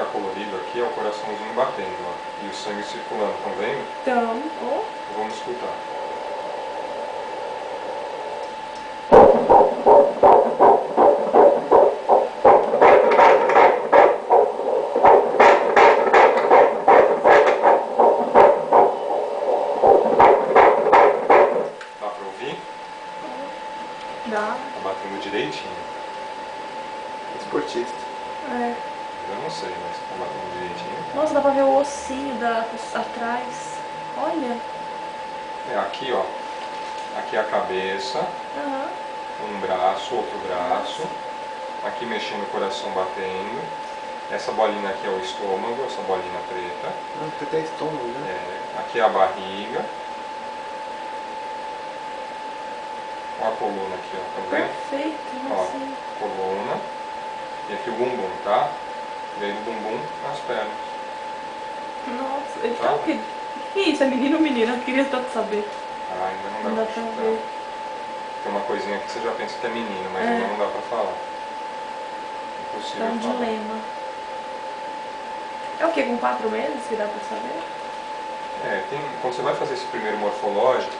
está colorido aqui é o coraçãozinho batendo, ó, e o sangue circulando, estão vendo? Então, ó. Vamos escutar. Dá pra ouvir? Dá. Tá batendo direitinho. Esportista. É. Eu não sei, mas tá batendo direitinho. Nossa, dá pra ver o ossinho atrás. Olha. É, aqui ó, aqui é a cabeça, Aham. um braço, outro braço, aqui mexendo o coração batendo, essa bolinha aqui é o estômago, essa bolinha preta, Ah, tem até estômago, né? aqui é a barriga, ó a coluna aqui, ó, tá vendo? Perfeito, Ó, assim. coluna, e aqui o bumbum, tá? E aí do bumbum nas pernas. Nossa, então o que é isso? É menino ou menina? Eu queria tanto saber. Ah, ainda Não não dá dá pra pra chutar. ver. Tem uma coisinha que você já pensa que é menino, mas É. ainda não dá pra falar. É Impossível um falar. dilema. É o que? Com 4 meses que dá pra saber? Quando você vai fazer esse primeiro morfológico,